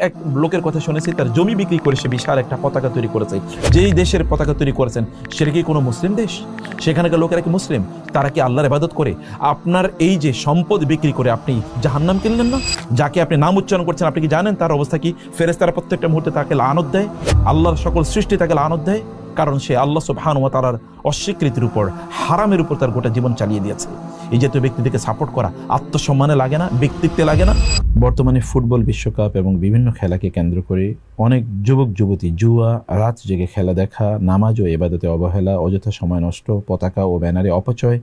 এক লোকের কথা শুনেছি, তার জমি বিক্রি করে সে বিশাল একটা পতাকা তৈরি করেছে। যেই দেশের পতাকা তৈরি করেছেন সেটা কি কোনো মুসলিম দেশ? সেখানকার লোকেরা কি মুসলিম? তারা কি আল্লাহর ইবাদত করে? আপনার এই যে সম্পদ বিক্রি করে আপনি জাহান্নাম কিনলেন না? যাকে আপনি নাম উচ্চারণ করছেন, আপনি কি জানেন তার অবস্থা কি? ফেরেশতারা প্রত্যেকটা মুহূর্তে তাকে লানত দেয়, আল্লাহর সকল সৃষ্টি তাকে লানত দেয়, কারণ সে আল্লাহ সুবহানাহু ওয়া তাআলার অস্বীকৃতির উপর, হারামের উপর তার গোটা জীবন চালিয়ে দিয়েছে। এই জাতীয় ব্যক্তিদেরকে সাপোর্ট করা আত্মসম্মানে লাগে না? ব্যক্তিত্বে লাগে না? বর্তমানে ফুটবল বিশ্বকাপ এবং বিভিন্ন খেলাকে কেন্দ্র করে অনেক যুবক যুবতী জুয়া, রাত জেগে খেলা দেখা, নামাজ ও ইবাদতে অবহেলা, অযথা সময় নষ্ট, পতাকা ও ব্যানারে অপচয়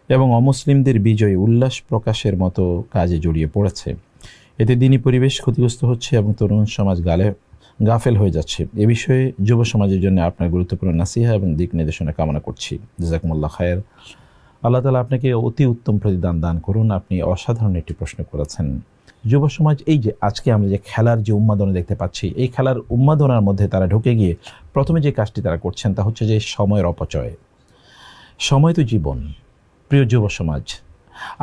এবং অমুসলিমদের বিজয় উল্লাস প্রকাশের মতো কাজে জড়িয়ে পড়েছে। এতে দিনী পরিবেশ ক্ষতিগ্রস্ত হচ্ছে এবং তরুণ সমাজ গাফেল হয়ে যাচ্ছে। এ বিষয়ে যুব সমাজের জন্য আপনার গুরুত্বপূর্ণ নাসিহা এবং দিক নির্দেশনা কামনা করছি। জাযাকুমুল্লাহ খায়ের। আল্লাহ তাআলা আপনাকে অতি উত্তম প্রতিদান দান করুন। আপনি অসাধারণ একটি প্রশ্ন করেছেন। যুব সমাজ এই যে আজকে আমরা যে খেলার যে উন্মাদনা দেখতে পাচ্ছি, এই খেলার উন্মাদনার মধ্যে তারা ঢুকে গিয়ে প্রথমে যে কাজটি তারা করছেন তা হচ্ছে যে সময়ের অপচয়। সময় তো জীবন। প্রিয় যুব সমাজ,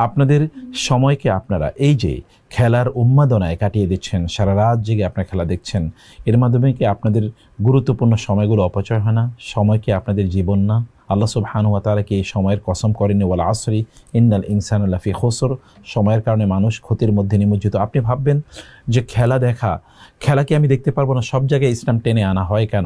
আপনাদের সময়কে আপনারা এই যে খেলার উন্মাদনায় কাটিয়ে দিচ্ছেন, সারা রাত জেগে আপনার খেলা দেখছেন, এর মাধ্যমে কি আপনাদের গুরুত্বপূর্ণ সময়গুলো অপচয় হয় না? সময় কি আপনাদের জীবন না? আল্লাহ সুবহানাহু ওয়া তাআলা কি এই সময়ের কসম করেনি, ওয়াল আসরি ইন্নাল ইনসানা লাফি খুসর, সময়ের কারণে মানুষ ক্ষতির মধ্যে নিমজ্জিত। আপনি ভাববেন যে খেলা কি আমি দেখতে পারবো না? সব জায়গায় ইসলাম টেনে আনা হয় কেন?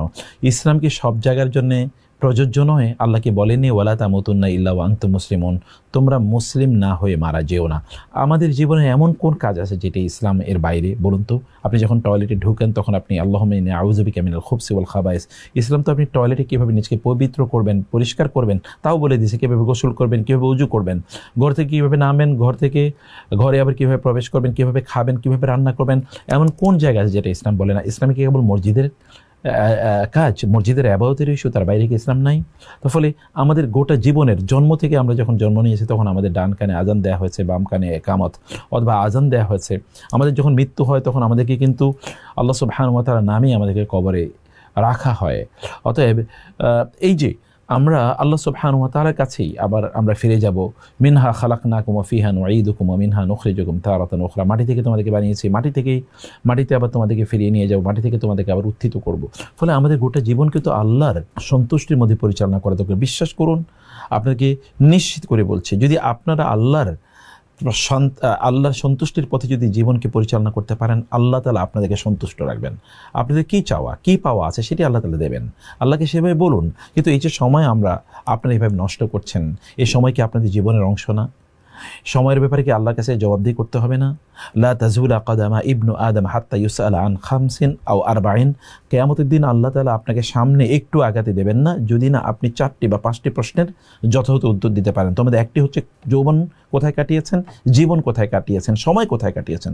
ইসলাম কি সব জায়গার জন্যে প্রযোজ্য নয়? আল্লাহ কি বলেনি ওয়ালা তামুতুন্না ইল্লা ওয়া আনতুম মুসলিমুন, তোমরা মুসলিম না হয়ে মারা যেও না? আমাদের জীবনে এমন কোন কাজ আছে যেটা ইসলাম এর বাইরে? বলুন তো। আপনি যখন টয়লেটে ঢুকেন তখন আপনি আল্লাহুম্মা ইন্নী আউযু বিকা মিনাল খুবসি ওয়াল খাবায়েস। ইসলাম তো আপনি টয়লেটে কীভাবে নিজেকে পবিত্র করবেন, পরিষ্কার করবেন তাও বলে দিয়েছে। কীভাবে গোসল করবেন, কীভাবে উজু করবেন, ঘর থেকে কীভাবে নামবেন, ঘরে আবার কীভাবে প্রবেশ করবেন, কীভাবে খাবেন, কীভাবে রান্না করবেন, এমন কোন জায়গা আছে যেটা ইসলাম বলে না? ইসলামে কি কেবল মসজিদের কাজ, মসজিদের ইবাদতের ইস্যু, তার বাইরে কি ইসলাম নাই? তো ফলে আমাদের গোটা জীবনের জন্ম থেকে আমরা যখন জন্ম নিয়েছি তখন আমাদের ডান কানে আজান দেওয়া হয়েছে, বাম কানে একামত অথবা আজান দেওয়া হয়েছে। আমাদের যখন মৃত্যু হয় তখন আমাদেরকে কিন্তু আল্লাহ সুবহানাহু ওয়া তাআলার নামেই আমাদেরকে কবরে রাখা হয়। অতএব এই যে আমরা আল্লাহ সুবহানাহু ওয়া তাআলার কাছেই আবার আমরা ফিরে যাব। মিনহা খালাকনাকুম ওয়া ফিহা নুঈদুকুম ওয়া মিনহা নুখরিজুকুম তারাতান উখরা। মাটি থেকে তোমাদেরকে বানিয়েছি, মাটিতে আবার তোমাদেরকে ফিরিয়ে নিয়ে যাব, মাটি থেকে তোমাদেরকে আবার উত্থিত করব। ফলে আমাদের গোটা জীবন কিন্তু আল্লাহর সন্তুষ্টির মধ্যে পরিচালনা করা দরকার। বিশ্বাস করুন, আপনাকে নিশ্চিত করে বলছি, যদি আপনারা আল্লাহর সন্তুষ্টির পথে যদি জীবনকে পরিচালনা করতে পারেন, আল্লাহ তাআলা আপনাদেরকে সন্তুষ্ট রাখবেন। আপনাদের কী চাওয়া, কী পাওয়া আছে সেটি আল্লাহ তাআলা দেবেন। আল্লাহকে সেভাবে বলুন। কিন্তু এই যে সময় আপনারা এইভাবে নষ্ট করছেন, এই সময় কি আপনাদের জীবনের অংশ না? সময়ের ব্যাপারে কি আল্লাহর কাছে জবাবদিহি করতে হবে না? লা তাজুলা কাদামা ইবনু আদম হাত্তা ইউসআলা আন খামসিন আও আরবাইন। কিয়ামতের দিন আল্লাহ তাআলা আপনাকে সামনে একটু আগাতে দেবেন না যদি না আপনি 4টি বা 5টি প্রশ্নের যথাযথ উত্তর দিতে পারেন। তোমাদের একটি হচ্ছে যৌবন কোথায় কাটিয়েছেন, জীবন কোথায় কাটিয়েছেন, সময় কোথায় কাটিয়েছেন।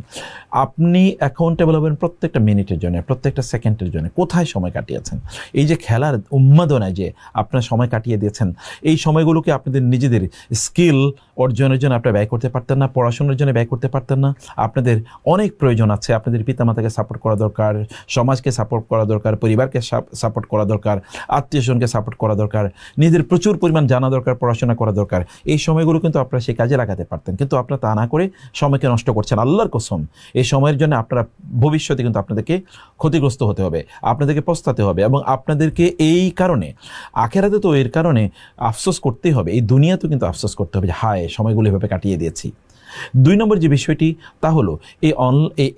আপনি অ্যাকাউন্টেবল হবেন প্রত্যেকটা মিনিটের জন্য, প্রত্যেকটা সেকেন্ডের জন্য, কোথায় সময় কাটিয়েছেন। এই যে খেলার উন্মাদনায় যে আপনার সময় কাটিয়ে দিয়েছেন, এই সময়গুলোকে আপনাদের নিজেদের স্কিল অর্জনের জন্য আপনারা ব্যয় করতে পারতেন না, পড়াশোনার জন্য ব্যয় করতে পারতেন না। আপনাদের অনেক প্রয়োজন আছে। আপনাদের পিতামাতাকে সাপোর্ট করা দরকার, সমাজকে সাপোর্ট করা দরকার, পরিবারকে সাপোর্ট করা দরকার, আত্মীয়স্বজনকে সাপোর্ট করা দরকার, নিজের প্রচুর পরিমাণ জানা দরকার, পড়াশোনা করা দরকার। এই সময়গুলো কিন্তু আপনারা সেই কাজে লাগাতে পারতেন, কিন্তু আপনারা তা না করে সময়কে নষ্ট করছেন। আল্লাহর কসম, এই সময়ের জন্য আপনারা ভবিষ্যতে কিন্তু আপনাদেরকে ক্ষতিগ্রস্ত হতে হবে, আপনাদেরকে পস্তাতে হবে, এবং আপনাদেরকে এই কারণে আখেরাতে তো এর কারণে আফসোস করতেই হবে, এই দুনিয়াতেও কিন্তু আফসোস করতে হবে যে হায় সময়গুলো এভাবে কাটিয়ে দিয়েছি। 2 নম্বর যে বিষয়টি তা হলো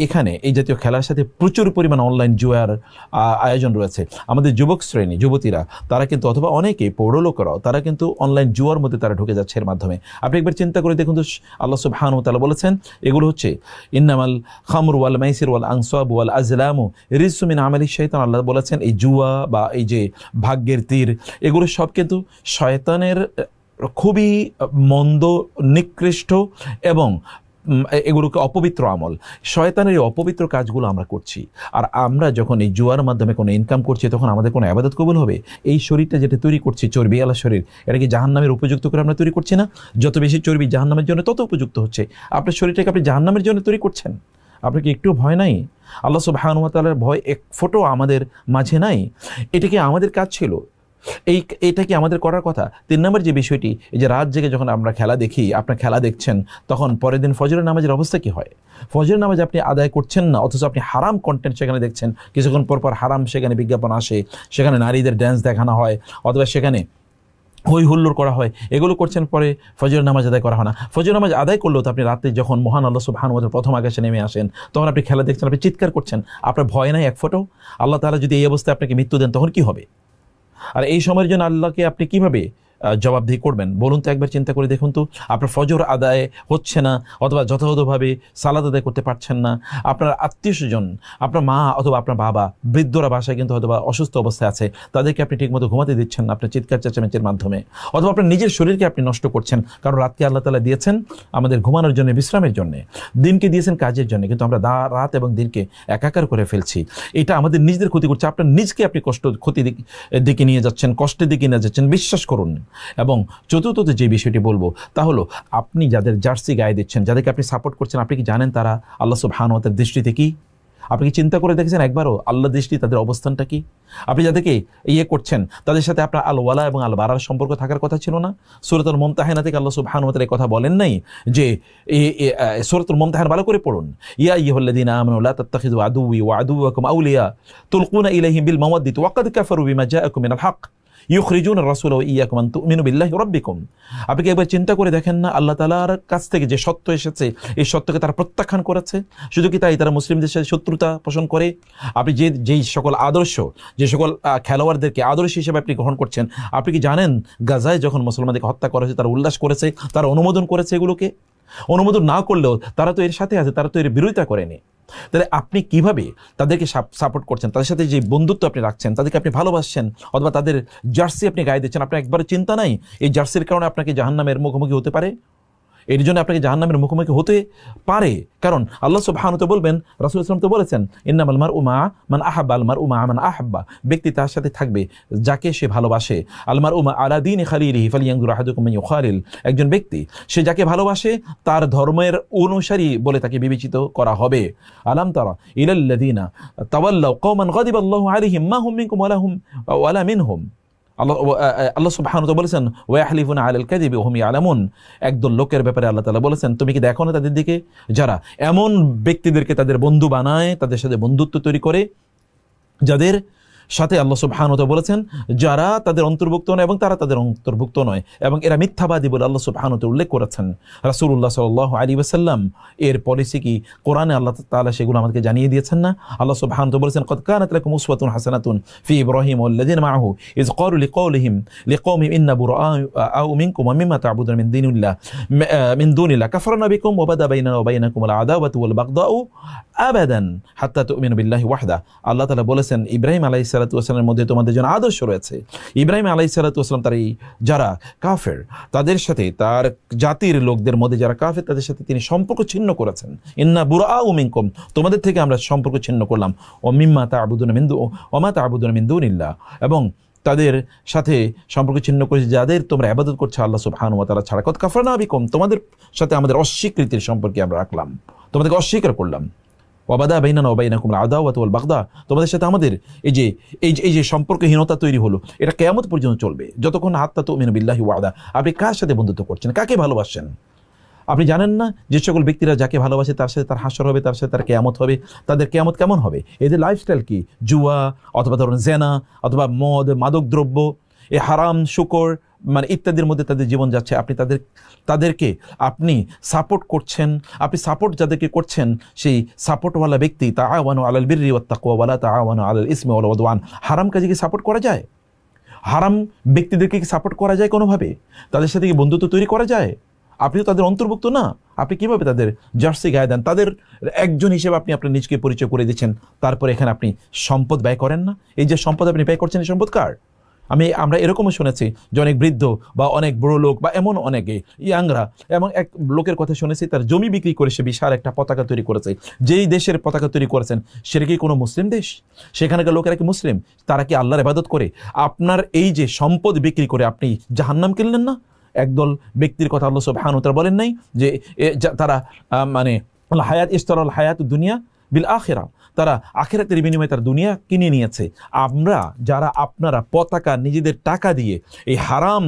এখানে এই জাতীয় খেলার সাথে প্রচুর পরিমাণ অনলাইন জুয়ার আয়োজন রয়েছে। আমাদের যুবক শ্রেণী, যুবতীরা, তারা কিন্তু অথবা অনেকেই পৌরলোকেরাও তারা কিন্তু অনলাইন জুয়ার মধ্যে তারা ঢুকে যাচ্ছে এর মাধ্যমে। আপনি একবার চিন্তা করে দেখুন তো, আল্লাহ সুবহানাহু ওয়া তাআলা বলেছেন এগুলো হচ্ছে ইন্নামাল খামরু ওয়াল মাইসির ওয়াল আনসাবু ওয়াল আজলামু রিজসুম মিন আমালি শাইতান। আল্লাহ বলেছেন এই জুয়া বা এই যে ভাগ্যের তীর, এগুলো সব কিন্তু শয়তানের খুবই মন্দ, নিকৃষ্ট এবং এগুলোকে অপবিত্র আমল। শয়তানের এই অপবিত্র কাজগুলো আমরা করছি। আর আমরা যখন এই জুয়ার মাধ্যমে কোনো ইনকাম করছি তখন আমাদের কোনো ইবাদত কবুল হবে? এই শরীরটা যেটা তৈরি করছি, চর্বিওয়ালা শরীর, এটা কি জাহান্নামের উপযুক্ত করে আমরা তৈরি করছি না? যত বেশি চর্বি জাহান্নামের জন্য তত উপযুক্ত হচ্ছে। আপনার শরীরটাকে আপনি জাহান্নামের জন্য তৈরি করছেন। আপনার কি একটু ভয় নাই? আল্লাহ সুবহানাহু ওয়া তাআলার ভয় এক ফোঁটাও আমাদের মাঝে নাই। এটা কি আমাদের কাজ ছিল? এইটা কি আমাদের করার কথা? 3 নম্বর যে বিষয়টি, এই যে রাত জেগে যখন আমরা খেলা দেখি, আপনার খেলা দেখছেন, তখন পরের দিন ফজরের নামাজের অবস্থা কি হয়? ফজরের নামাজ আপনি আদায় করছেন না, অথচ আপনি হারাম কন্টেন্ট সেখানে দেখছেন। কিছুক্ষণ পর পর হারাম সেখানে বিজ্ঞাপন আসে, সেখানে নারীদের ড্যান্স দেখানো হয়, অথবা সেখানে হই হুল্লোড় করা হয়, এগুলো করছেন, পরে ফজরের নামাজ আদায় করা হয় না। ফজরের নামাজ আদায় করলেও তো আপনি রাতে যখন মহান আল্লাহ সুবহানাহু ওয়া তাআলা প্রথম আকাশে নেমে আসেন, তখন আপনি খেলা দেখছেন, আপনি চিৎকার করছেন, আপনার ভয় নাই এক ফোঁটো? আল্লাহ তাআলা যদি এই অবস্থায় আপনাকে মৃত্যু দেন তখন কি হবে? আর এই সময়ের জন্য আল্লাহকে আপনি কিভাবে জবাবদিহি করবেন বলুন তো? একবার চিন্তা করে দেখুন তো। আপনার ফজর আদায় হচ্ছে না, অথবা যথাযথভাবে সালাত আদায় করতে পারছেন না, আপনার আত্মীয় স্বজন, আপনার মা অথবা আপনার বাবা, বৃদ্ধরা বাসায় কিন্তু হয়তো বা অসুস্থ অবস্থায় আছে, তাদেরকে আপনি ঠিকমতো ঘুমাতে দিচ্ছেন না আপনার চিৎকার চেঁচামেচির মাধ্যমে, অথবা আপনার নিজের শরীরকে আপনি নষ্ট করছেন। কারণ রাতকে আল্লাহ তাআলা দিয়েছেন আমাদের ঘুমানোর জন্য, বিশ্রামের জন্য, দিনকে দিয়েছেন কাজের জন্য, কিন্তু আমরা রাত এবং দিনকে একাকার করে ফেলছি। এটা আমাদের নিজেদের ক্ষতি করছে, আপনার নিজকে আপনি ক্ষতি দিকে নিয়ে যাচ্ছেন, কষ্টের দিকে নিয়ে যাচ্ছেন, বিশ্বাস করুন। এবং চতুর্থত যে বিষয়টি বলবো তা হলো, আপনি যাদের জার্সি গায়ে দিচ্ছেন, যাদেরকে আপনি সাপোর্ট করছেন, আপনি কি জানেন তারা আল্লাহ সুবহানাহু ওয়া তাআলার দৃষ্টিতে কি? আপনি কি চিন্তা করে দেখেছেন একবারও আল্লাহর দৃষ্টি তাদের অবস্থানটা কি? আপনি যাদেরকে করছেন তাদের সাথে আপনার আল ওয়ালা এবং আল বারার সম্পর্ক থাকার কথা ছিল না? সূরাতুল মুমতাহিনা থেকে আল্লাহ সুবহানাহু ওয়া তাআলা এই কথা বলেন নাই যে সূরাতুল মুমতাহিনা ভালো করে পড়ুন, ইয়া আইয়ুহাল্লাযীনা আমানু লা তাত্তাখিযু আদুওয়ি ওয়া আদুওয়াকুম আউলিয়া তুলকুনা ইলাইহিম বিল মাওয়াদ্দাতি ওয়া ক্বাদ কাফারু বিমা জাআকুম মিনাল হক ইউখরিজুনা রাসূলা ওয়া ইয়্যাকুম আন তু'মিনু বিল্লাহি রাব্বিকুম। আপনি কি একবার চিন্তা করে দেখেন না, আল্লাহ তাআলার কাছ থেকে যে সত্য এসেছে, এই সত্যকে তারা প্রত্যাখ্যান করেছে। শুধু কি তাই, তারা মুসলিমদের সাথে শত্রুতা পোষণ করে। আপনি যেই সকল আদর্শ, যে সকল খেলোয়াড়দেরকে আদর্শ হিসেবে আপনি গ্রহণ করছেন, আপনি কি জানেন গাজায় যখন মুসলমানদেরকে হত্যা করা হয়েছে, তারা উল্লাস করেছে, তারা অনুমোদন করেছে? এগুলোকে অনুমোদন না করলেও তারা তো এর সাথে আছে, তারা তো এর বিরোধিতা করেনি। তাহলে আপনি কিভাবে তাদেরকে সাপোর্ট করছেন, তাদের সাথে যে বন্ধুত্ব আপনি রাখছেন, তাদেরকে আপনি ভালোবাসছেন, অথবা তাদের জার্সি আপনি গায়ে দিচ্ছেন, আপনার একবারও চিন্তা নাই এই জার্সির কারণে আপনাকে জাহান্নামের মুখোমুখি হতে পারে? এর জন্য আপনাকে জাহান্নামের মুখোমুখি হতে পারে। কারণ আল্লাহ সুবহানাহু ওয়া তাআলা বলবেন, রাসূল সাল্লাল্লাহু আলাইহি ওয়াসাল্লাম তো বলেছেন, ইন্নামাল মারউ মা মান আহাব্বা, আল মারউ মা মান আহাব্বা, ব্যক্তি তার সাথে থাকবে যাকে সে ভালোবাসে। আল মারউ মা আলা দীনি খালিলিহি ফালিয়ানজুর আহাদুকুম মান ইউখালিল, একজন ব্যক্তি সে যাকে ভালোবাসে তার ধর্মের অনুসারী বলে তাকে বিবেচিত করা হবে। আলাম তারা ইলাল্লাযীনা তাওয়াল্লাউ কওমান গাদিবাল্লাহু আলাইহিম মা হুম মিনকুম ওয়ালা মিনহুম। আল্লাহ সুবহানাহু ওয়া তাআলা বলেছেন, ওয়া ইয়াহলিফুনা আলাল কাযিবি ওয়া হুম ইয়ালামুন। একদল লোকের ব্যাপারে আল্লাহ তাআলা বলেছেন, তুমি কি দেখো না তাদের দিকে, যারা এমন ব্যক্তিদেরকে তাদের বন্ধু বানায়, তাদের সাথে বন্ধুত্ব তৈরি করে, যাদের সাথে আল্লাহ সুবহানাহু ওয়া তাআলা বলেছেন যারা তাদের অন্তর্ভুক্ত নয় এবং তারা তাদের অন্তর্ভুক্ত নয়, এবং এরা মিথ্যাবাদী বলে আল্লাহ সুবহানাহু ওয়া তাআলা উল্লেখ করেছেন। রাসূলুল্লাহ সাল্লাল্লাহু আলাইহি ওয়াসাল্লাম এর পলিসি কি কোরআনে আল্লাহ তাআলা সেগুলো আমাদেরকে জানিয়ে দিয়েছেন না? আল্লাহ সুবহানাহু ওয়া তাআলা বলেছেন, ক্বাদ কানাত লাকুম উসওয়াতুন হাসানাতুন ফি ইব্রাহিম ওয়াল্লাযীনা মাআহু ইয ক্বালু লিকাওমিহিম ইন্না বুরাআউ মিনকুম ওয়া মিম্মা তা'বুদুনা মিন দুনিল্লাহ কাফারনা বিকুম ওয়া বাদা বাইনানা ওয়া বাইনাকুম আল আদাওয়াতু ওয়াল বাগদাউ আবাদান হাত্তা তু'মিনু বিল্লাহি ওয়াহদা। আল্লাহ তাআলা বলেছেন, ইব্রাহিম আলাইহিস সালাতু ওয়াস সালামের মধ্যে তোমাদের জন্য আদর্শ রয়েছে। ইব্রাহিম আলাইহিস সালাতু ওয়াস সালাম তার যারা কাফের, তাদের সাথে, তার জাতির লোকদের মধ্যে যারা কাফের, তাদের সাথে তিনি সম্পর্ক ছিন্ন করেছেন। ইন্না বুরাআউ মিনকুম, তোমাদের থেকে আমরা সম্পর্ক ছিন্ন করলাম। ওয়া মিম্মা তা'বুদুনা মিন দুনিল্লাহ, এবং তাদের সাথে সম্পর্ক ছিন্ন করেছে যাদের তোমরা ইবাদত করছো আল্লাহ সুবহানাহু ওয়া তাআলা ছাড়া। ক্বাদ কাফারনা বিকুম, তোমাদের সাথে আমাদের অস্বীকৃতির সম্পর্কে আমরা রাখলাম, তোমাদেরকে অস্বীকার করলাম। ওয়াবাদা বাইনানা ওয়া বাইনাকুম আল আদাওয়াতু ওয়াল বাগদা, তোমাদের সাথে আমাদের এই যে সম্পর্কহীনতা তৈরি হলো, এটা কিয়ামত পর্যন্ত চলবে, যতক্ষণ হাত্তা তুমিনু বিল্লাহি ওয়াহদা। আপনি কার সাথে বন্ধুত্ব করছেন, কাকে ভালোবাসেন? আপনি জানেন না যে সকল ব্যক্তিরা যাকে ভালোবাসে তার সাথে তার হাসর হবে, তার সাথে তার কিয়ামত হবে। তাদের কিয়ামত কেমন হবে? এদের লাইফস্টাইল কি? জুয়া, অথবা ধরুন জেনা, অথবা মদ, মাদক দ্রব্য, এ হারাম, শুকর, মানে ইত্যাদির মধ্যে তাদের জীবন যাচ্ছে। আপনি তাদেরকে আপনি সাপোর্ট করছেন। আপনি সাপোর্ট যাদেরকে করছেন, সেই সাপোর্টওয়ালা ব্যক্তি তাআওয়ানু আলাল বিররি ওয়াত তাকওয়া ওয়া লা তাআওয়ানু আলাল ইসমি ওয়াল উদওয়ান। হারাম কাজে কি সাপোর্ট করা যায়? হারাম ব্যক্তিদেরকে কি সাপোর্ট করা যায় কোনোভাবে? তাদের সাথে কি বন্ধুত্ব তৈরি করা যায়? আপনি তো তাদের অন্তর্ভুক্ত না, আপনি কিভাবে তাদের জার্সি গায়ে দেন? তাদের একজন হিসেবে আপনি আপনার নিজকে পরিচয় করে দিচ্ছেন, তারপরে এখানে আপনি সম্পদ ব্যয় করেন না? এই যে সম্পদ আপনি ব্যয় করছেন, এই সম্পদ কার? আমরা এরকমও শুনেছি যে অনেক বৃদ্ধ বা অনেক বড় লোক বা এমন অনেকে ইয়াংরা, এবং এক লোকের কথা শুনেছি তার জমি বিক্রি করে সে বিশাল একটা পতাকা তৈরি করেছে। যেই দেশের পতাকা তৈরি করেছেন সেটা কি কোনো মুসলিম দেশ? সেখানকার লোকেরা কি মুসলিম? তারা কি আল্লাহর ইবাদত করে? আপনার এই যে সম্পদ বিক্রি করে আপনি জাহান্নাম কিনলেন না? একদল ব্যক্তির কথা আল্লাহ সুবহানাহু ওয়া তাআলা বলেন নাই যে তারা মানে হায়াত ইশতারাল হায়াতুদ দুনিয়া বিল আখিরা, তারা আখিরাতের বিনিময়ে তার দুনিয়া কিনে নিয়েছে। আমরা যারা আপনারা পতাকা নিজেদের টাকা দিয়ে এই হারাম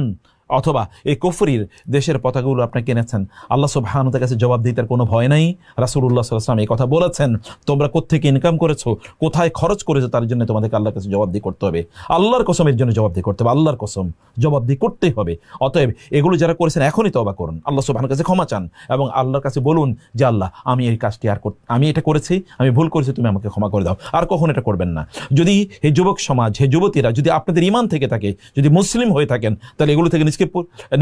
অথবা এই কুফরির দেশের পতাকাগুলো আপনি কিনেছেন, আল্লাহ সুবহানাহু ওয়া তাআলার কাছে জবাবদিহিতার কোনো ভয় নাই। রাসূলুল্লাহ সাল্লাল্লাহু আলাইহি ওয়াসাল্লাম এই কথা বলেছেন, তোমরা কোত্থেকে ইনকাম করেছো, কোথায় খরচ করেছো, তার জন্য তোমাদেরকে আল্লাহর কাছে জবাবদিহি করতে হবে। আল্লাহর কসমের জন্য জবাবদিহি করতে হবে, আল্লাহর কসম জবাবদিহি করতেই হবে। অতএব এগুলো যারা করেছেন এখনই তওবা করুন, আল্লাহ সুবহানাহু ওয়া তাআলার কাছে ক্ষমা চান এবং আল্লাহর কাছে বলুন যে আল্লাহ আমি এই কাজটি আমি এটা করেছি, আমি ভুল করেছি, তুমি আমাকে ক্ষমা করে দাও, আর কখনো এটা করবেন না। যদি এই যুবক সমাজ, এই যুবতীরা যদি আপনাদের ঈমান থেকে থাকে, যদি মুসলিম হয়ে থাকেন, তাহলে এগুলো থেকে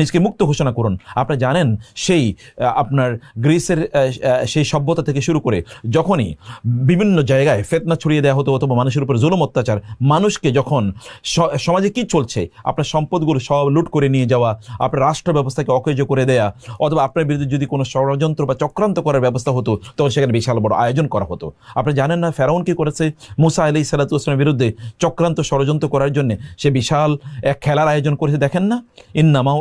নিজকে মুক্ত ঘোষণা করুন। আপনি জানেন সেই আপনার গ্রিসের সেই সভ্যতা থেকে শুরু করে যখনই বিভিন্ন জায়গায় ফিতনা ছড়িয়ে দেওয়া হতো অথবা মানুষের উপর জুলুম অত্যাচার, মানুষকে যখন সমাজে কি চলছে, আপনার সম্পদগুলো সব লুট করে নিয়ে যাওয়া, আপনার রাষ্ট্র ব্যবস্থাকে অকেজ করে দেয়া, অথবা আপনার বিরুদ্ধে যদি কোনো ষড়যন্ত্র বা চক্রান্ত করার ব্যবস্থা হতো, তখন সেখানে বিশাল বড় আয়োজন করা হতো। আপনি জানেন না ফেরাউন কি করেছে? মুসা আলাইহিস সালাতু ওয়াস সালামের বিরুদ্ধে চক্রান্ত ষড়যন্ত্র করার জন্য সে বিশাল এক খেলার আয়োজন করেছে, দেখেন না? ইন্নামাও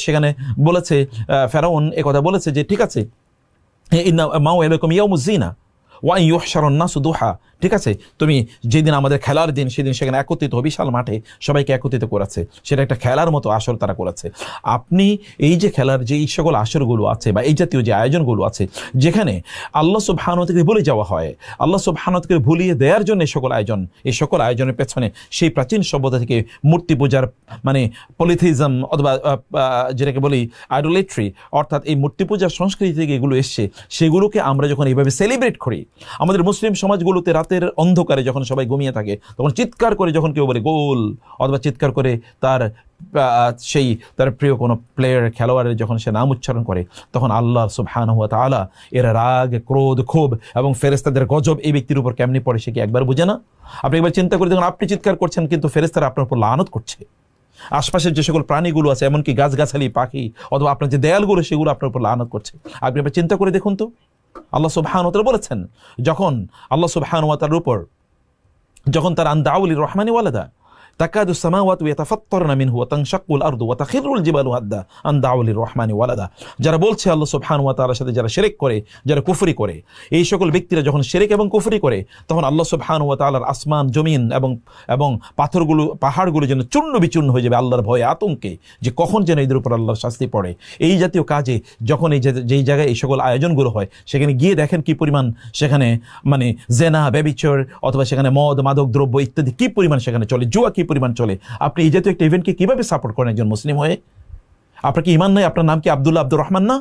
সেখানে বলেছে, ফেরাউন একথা বলেছে যে ঠিক আছে, ইন্নামাও ইয়ালাকুম ইয়াউমুজ জিনা ওয়া ইউহশারুন নাসু দুহা, ঠিক আছে, তুমি যেদিন আমাদের খেলার দিন সেদিন সেখানে একত্রিত বিশাল মাঠে সবাইকে একত্রিত করেছে, সেটা একটা খেলার মতো আসর তারা করেছে। আপনি এই যে খেলার যে এই সকল আসরগুলো আছে বা এই জাতীয় যে আয়োজনগুলো আছে, যেখানে আল্লাহ সুবহানাহু ওয়া তাআলাকে ভুলে যাওয়া হয়, আল্লাহ সুবহানাহু ওয়া তাআলাকে ভুলিয়ে দেওয়ার জন্য এই সকল আয়োজনের পেছনে সেই প্রাচীন সভ্যতা থেকে মূর্তি পূজার মানে পলিথিজম অথবা যেটাকে বলি আইডোলেট্রি, অর্থাৎ এই মূর্তি পূজার সংস্কৃতি থেকে এগুলো এসছে, সেগুলোকে আমরা যখন এইভাবে সেলিব্রেট করি, আমাদের মুসলিম সমাজগুলোতে রাতের অন্ধকারে যখন সবাই ঘুমিয়ে থাকে, তখন চিৎকার করে যখন কেউ বলে গোল, অথবা চিৎকার করে তার প্রিয় কোনো প্লেয়ার খেলোয়াড়ের যখন সে নাম উচ্চারণ করে, তখন আল্লাহ সুবহানাহু ওয়া তাআলা এর রাগ, ক্রোধ, ক্ষোভ এবং ফেরেশতাদের গজব এই ব্যক্তির উপর কেমনি পড়ে সে কি একবার বুঝে না? আপনি একবার চিন্তা করে দেখুন, আপনি চিৎকার করছেন কিন্তু ফেরেশতারা আপনার উপর লানত করছে। আশপাশের যে সকল প্রাণীগুলো আছে, এমনকি গাছগাছালি, পাখি অথবা আপনার যে দেয়ালগুলো, সেগুলো আপনার উপর লানত করছে। আপনি একবার চিন্তা করে দেখুন তো, আল্লাহ সুবহানাহু ওয়া তাআলা বলেছেন, যখন আল্লাহ সুবহানাহু ওয়া তাআলার উপর যখন তার আন দাউ লির-রহমানি ওয়ালাদা তাকাদু সামাওয়াতু ইয়াতাফাত্তারনা মিনহু ওয়া তানশাক্কুল আরদু ওয়া তাখিরুল জিবালু হাদ্দা আন দাউ লির-রহমানি ওয়ালাদা, যারা বলছে আল্লাহ সুবহানাহু ওয়া তাআলার সাথে যারা শিরক করে, যারা কুফরি করে, এই সকল ব্যক্তিরা যখন শিরক এবং কুফরি করে, তখন আল্লাহ সুবহানাহু ওয়া তাআলার আসমান, জমিন এবং পাথরগুলো, পাহাড়গুলো যেন চূর্ণ বিচূর্ণ হয়ে যাবে আল্লাহর ভয়ে, আতঙ্কে, যে কখন যেন এদের উপর আল্লাহর শাস্তি পড়ে। এই জাতীয় কাজে যখন যেই জায়গায় এই সকল আয়োজনগুলো হয়, সেখানে গিয়ে দেখেন কি পরিমাণ সেখানে মানে জেনা, ব্যভিচার অথবা সেখানে মদ, মাদক দ্রব্য ইত্যাদি কি পরিমাণ সেখানে চলে, জুয়া কি পরিমাণ চলে। আপনি এই জাতীয় একটা ইভেন্টকে কিভাবে সাপোর্ট করেন একজন মুসলিম হয়ে? আপনার কি ঈমান নাই? আপনার নাম কি আব্দুল্লাহ, আব্দুর রহমান না?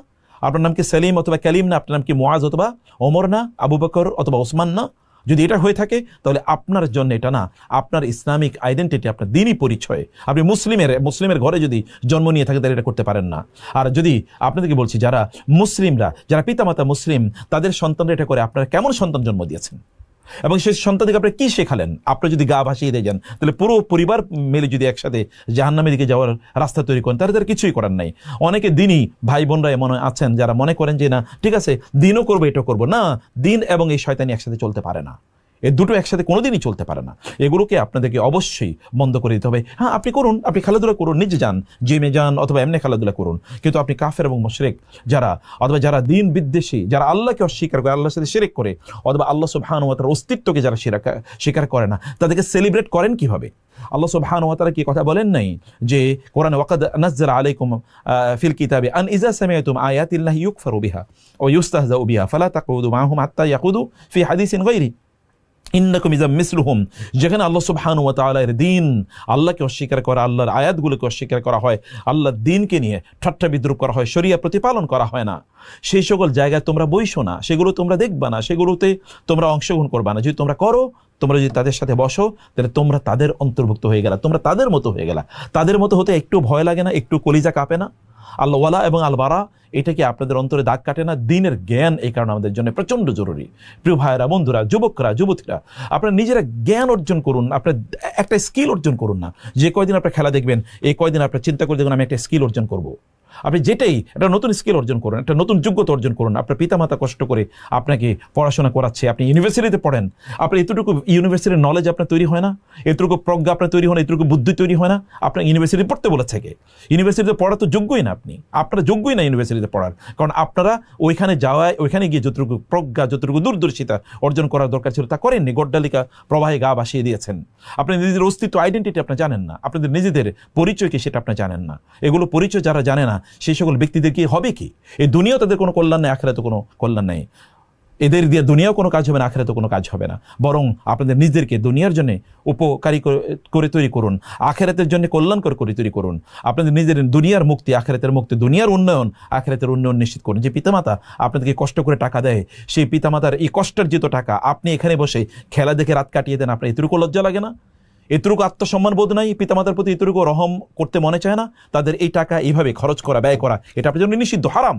আপনার নাম কি সেলিম অথবা কালিম না? আপনার নাম কি মুআজ অথবা ওমর না? আবু বকর অথবা ওসমান না? যদি এটা হয়ে থাকে, তাহলে আপনার জন্য এটা না, আপনার ইসলামিক আইডেন্টিটি, আপনার দ্বীনি পরিচয়, আপনি মুসলিমের ঘরে যদি জন্ম নিয়ে থাকেন তাহলে এটা করতে পারেন না। আর যদি আপনাদেরকে বলছি, যারা মুসলিমরা, যারা পিতামাতা মুসলিম, তাদের সন্তানরা এটা করে, আপনারা কেমন সন্তান জন্ম দিয়েছেন এবং সেই সন্তানকে আপনি কি শেখালেন? আপনি যদি গা ভাসিয়ে দিয়ে যান, তাহলে পুরো পরিবার মিলে যদি একসাথে জাহান্নামের দিকে যাওয়ার রাস্তা তৈরি করেন, তাদের কিছুই করার নাই। অনেকে দিনই ভাই বোনরা এমন আছেন যারা মনে করেন যে না ঠিক আছে, দিনও করবো, এটা করবো না। দিন এবং এই শয়তানি একসাথে চলতে পারে না, এই দুটো একসাথে কোনোদিনই চলতে পারে না। এগুলোকে আপনাদেরকে অবশ্যই বন্ধ করে দিতে হবে। হ্যাঁ, আপনি করুন, আপনি খেলাধুলা করুন, নিজে যান, জিমে যান অথবা এমনি খেলাধুলা করুন, কিন্তু আপনি কাফের এবং মুশরিক যারা, অথবা যারা দিন বিদ্বেষী, যারা আল্লাহকে অস্বীকার করে, আল্লাহর সাথে শিরক করে, অথবা আল্লাহ সুবহানাহু ওয়া তাআলার অস্তিত্বকে যারা স্বীকার করে না, তাদেরকে সেলিব্রেট করেন কিভাবে? আল্লাহ সুবহানাহু ওয়া তাআলা কি কথা বলেন নাই যে কোরআনে, ওয়াকাদ নাযালা আলাইকুম ফিল কিতাবি আন ইযা সামি'তুম আয়াতিল্লাহি ইউকফারু বিহা ওয়া ইউস্তাহজাউ বিহা ফালা তাকুদু মাআহুম হাত্তা ইয়াকুদু ফি হাদিসিন গায়রি ইন্নাকুম ইযা মিসলুহুম। যেখানে আল্লাহ সুবহানাহু ওয়া তাআলার দ্বীন, আল্লাহকে অস্বীকার করা, আল্লাহর আয়াতগুলোকে অস্বীকার করা হয়, আল্লাহর দ্বীনকে নিয়ে ঠাট্টা বিদ্রুপ করা হয়, শরিয়া প্রতিপালন করা হয় না, সেই সকল জায়গায় তোমরা বইসো না, সেগুলো তোমরা দেখবা না, সেগুলোতে তোমরা অংশগ্রহণ করবা না। যদি তোমরা করো, তোমরা যদি তাদের সাথে বসো, তাহলে তোমরা তাদের অন্তর্ভুক্ত হয়ে গেলা, তোমরা তাদের মতো হয়ে গেলা। তাদের মতো হতে একটু ভয় লাগে না? একটু কলিজা কাঁপে না? আল্লাহ ওয়ালা এবং আল বারা, এটা কি আপনাদের অন্তরে দাগ কাটে না? দ্বীনের জ্ঞান এই কারণে আমাদের জন্য প্রচন্ড জরুরি। প্রিয় ভাইয়েরা, বন্ধুরা, যুবকরা, যুবতীরা, আপনারা নিজেরা জ্ঞান অর্জন করুন, আপনার একটা স্কিল অর্জন করুন না। যে কয়দিন আপনার খেলা দেখবেন, এই কয়দিন আপনার চিন্তা করে দেখুন আমি একটা স্কিল অর্জন করব। আপনি যেটাই একটা নতুন স্কিল অর্জন করুন, একটা নতুন যোগ্যতা অর্জন করুন। আপনার পিতামাতা কষ্ট করে আপনাকে পড়াশোনা করাচ্ছে, আপনি ইউনিভার্সিটিতে পড়েন, আপনার এতটুকু ইউনিভার্সিটির নলেজ আপনার তৈরি হয় না, এতটুকু প্রজ্ঞা আপনার তৈরি হয় না, এতটুকু বুদ্ধি তৈরি হয় না। আপনার ইউনিভার্সিটি পড়তে বলেছে কে? ইউনিভার্সিটিতে পড়া তো যোগ্যই না, আপনারা যোগ্যই না ইউনিভার্সিটিতে পড়ার। কারণ আপনারা ওইখানে যাওয়ায়, ওইখানে গিয়ে যতটুকু প্রজ্ঞা, যতটুকু দূরদর্শিতা অর্জন করার দরকার ছিল তা করেননি, গড্ডালিকা প্রবাহে গা ভাসিয়ে দিয়েছেন। আপনি নিজেদের অস্তিত্ব, আইডেন্টিটি আপনি জানেন না, আপনাদের নিজেদের পরিচয় কি সেটা আপনি জানেন না। এগুলো পরিচয় যারা জানে না সেই সকল ব্যক্তিদের কি হবে কি? এই দুনিয়াও তাদের কোনো কল্যাণ নেই, আখিরাতে কোনো কল্যাণ নেই। এদের দিয়ে দুনিয়াও কোনো কাজ হবে না, আখিরাতে কোনো কাজ হবে না। বরং আপনাদের নিজেদেরকে দুনিয়ার জন্য উপকারী করে তৈরি করুন, আখিরাতের জন্য কল্যাণকর করে তৈরি করুন। আপনাদের নিজের দুনিয়ার মুক্তি, আখিরাতের মুক্তি, দুনিয়ার উন্নয়ন, আখিরাতের উন্নয়ন নিশ্চিত করুন। যে পিতামাতা আপনাদেরকে কষ্ট করে টাকা দেয়, সেই পিতামাতার এই কষ্টের যেত টাকা আপনি এখানে বসে খেলা দেখে রাত কাটিয়ে দেন, আপনার এতটুকু লজ্জা লাগে না? এতটুকু আত্মসম্মান বোধ নাই? পিতামাতার প্রতি এতটুকু রহম করতে মনে চায় না? তাদের এই টাকা এইভাবে খরচ করা, ব্যয় করা, এটা আপনার জন্য নিষিদ্ধ, হারাম।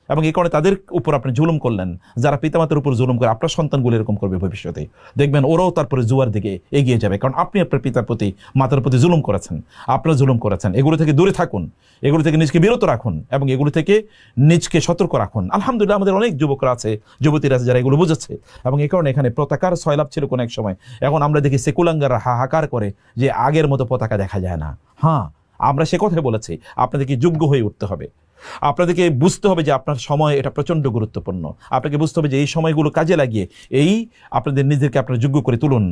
এবং এই কারণে তাদের উপর আপনি জুলুম করলেন। যারা পিতামাতার উপর জুলুম করে আপনার সন্তানগুলো এরকম করবে ভবিষ্যতে, দেখবেন ওরাও তারপরে জুয়ার দিকে এগিয়ে যাবে। কারণ আপনি আপনার পিতার প্রতি, মাতার প্রতি জুলুম করেছেন, আপনারা জুলুম করেছেন। এগুলো থেকে দূরে থাকুন, এগুলো থেকে নিজকে বিরত রাখুন এবং এগুলো থেকে নিজকে সতর্ক রাখুন। আলহামদুলিল্লাহ আমাদের অনেক যুবকরা আছে, যুবতীরা আছে যারা এগুলো বুঝেছে। এবং এই কারণে এখানে পতাকার সয়লাভ ছিল কোনো এক সময়, এখন আমরা দেখি সেকুলাঙ্গাররা হাহাকার করে যে আগের মতো পতাকা দেখা যায় না। হ্যাঁ, আমরা সে কথাই বলেছি, আপনাদেরকে যোগ্য হয়ে উঠতে হবে, আপনাদেরকে বুঝতে হবে যে আপনার সময় এটা প্রচণ্ড গুরুত্বপূর্ণ। আপনাকে বুঝতে হবে যে এই সময়গুলো কাজে লাগিয়ে আপনাদের নিজেদেরকে আপনারা যোগ্য করে তুলুন।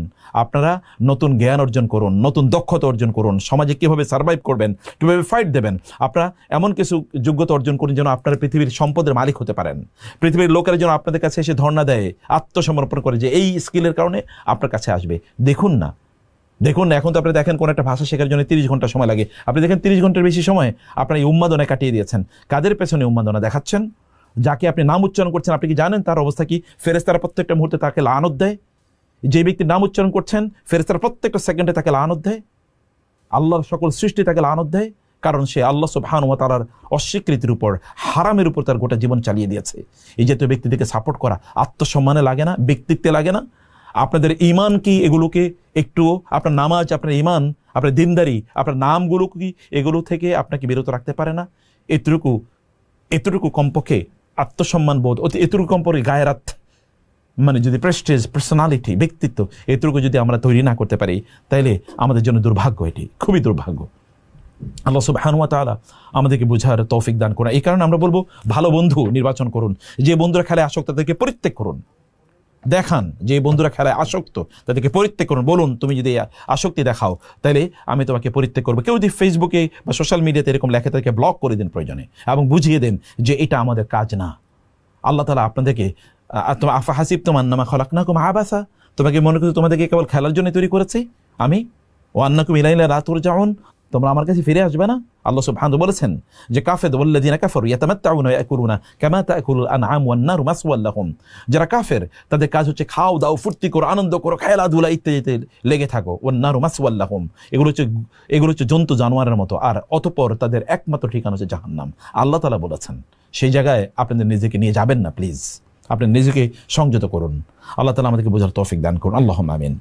আপনারা নতুন জ্ঞান অর্জন করুন, নতুন দক্ষতা অর্জন করুন, সমাজে কীভাবে সার্ভাইভ করবেন, কীভাবে ফাইট দেবেন। আপনারা এমন কিছু যোগ্যতা অর্জন করুন যেন আপনারা পৃথিবীর সম্পদের মালিক হতে পারেন। পৃথিবীর লোকেরা যেন আপনাদের কাছে এসে ধর্ণা দেয়, আত্মসমর্পণ করে যে এই স্কিলের কারণে আপনার কাছে আসবে। দেখুন না, এখন তো আপনি দেখেন কোন একটা ভাষা শেখার জন্য 30 ঘন্টা সময় লাগে, আপনি দেখেন 30 ঘন্টার বেশি সময় আপনার এই উন্মাদনায় কাটিয়ে দিয়েছেন। কাদের পেছনে উন্মাদনা দেখাচ্ছেন? যাকে আপনি নাম উচ্চারণ করছেন, আপনি কি জানেন তার অবস্থা কি? ফেরেশতারা প্রত্যেকটা মুহূর্তে তাকে লানত দেয়। যে ব্যক্তির নাম উচ্চারণ করছেন, ফেরেশতারা প্রত্যেকটা সেকেন্ডে তাকে লানত দেয়। আল্লাহর সকল সৃষ্টি তাকে লানত দেয়, কারণ সে আল্লাহ সুবহানাহু ওয়া তাআলার অস্বীকৃতির উপর, হারামের উপর তার গোটা জীবন চালিয়ে দিয়েছে। এই জাতীয় ব্যক্তিদেরকে সাপোর্ট করা আত্মসম্মানে লাগে না, ব্যক্তিত্বে লাগে না? আপনাদের ঈমান কি এগুলোকে একটু, আপনার নামাজ, আপনার ঈমান, আপনার দিনদারি, আপনার নামগুলো কি এগুলো থেকে আপনাকে বিরত রাখতে পারে না? এতটুকু কমপক্ষে আত্মসম্মান বোধ, এতটুকু কমপক্ষে গায়রাত, মানে যদি প্রেস্টিজ, পার্সোনালিটি, ব্যক্তিত্ব, এতটুকু যদি আমরা তৈরি না করতে পারি, তাইলে আমাদের জন্য দুর্ভাগ্য, এটি খুবই দুর্ভাগ্য। আল্লাহ সুবহানাহু ওয়া তাআলা আমাদেরকে বোঝার তৌফিক দান করুন। এই কারণে আমরা বলবো ভালো বন্ধু নির্বাচন করুন। যে বন্ধুরা খেলায় আসক্ত তাদেরকে পরিত্যাগ করুন। দেখান যে বন্ধুরা খেলায় আসক্ত তাদেরকে পরিত্যাগ করুন। বলুন তুমি যদি আসক্তি দেখাও তাহলে আমি তোমাকে পরিত্যাগ করবো। কেউ যদি ফেসবুকে বা সোশ্যাল মিডিয়াতে এরকম লেখে তাদেরকে ব্লক করে দিন প্রয়োজনে, এবং বুঝিয়ে দেন যে এটা আমাদের কাজ না। আল্লাহ তাআলা আপনাদেরকে আফা হাসিবতুম আন্নামা খালাকনাকুম আবাসা, তোমাকে মনে করছো তোমাদেরকে কেবল খেলার জন্য তৈরি করেছি আমি, ওয়া আন্নাকুম ইলাইনা লা তুরজাউন, তোমরা আমার কাছে ফিরে আসবে না। আল্লাহ সুবহানাহু বলেছেন যে কাফের ওয়াল্লাযিনা কাফারু ইয়াতামাত্তাউনা ওয়া ইয়াকুলুনা কামা তাকুলুল আনআম ওয়ান নারু মাসওয়াল লাহুম, যারা কাফের তাদের কাজ হচ্ছে খাও দাও, ফুর্তি করো, আনন্দ করো, খেলাধুলা ইত্যাদিতে লেগে থাকো। ওয়ান নারু মাসওয়াল লাহুম, এগুলো হচ্ছে জন্তু জানোয়ারের মতো, আর অতঃপর তাদের একমাত্র ঠিকানা হচ্ছে জাহান্নাম। আল্লাহ তাআলা বলেছেন সেই জায়গায় আপনাদের নিজেকে নিয়ে যাবেন না, প্লিজ। আপনি নিজেকে সংযত করুন। আল্লাহ তাআলা আমাদেরকে বোঝার তৌফিক দান করুন। আল্লাহুম্মা আমিন।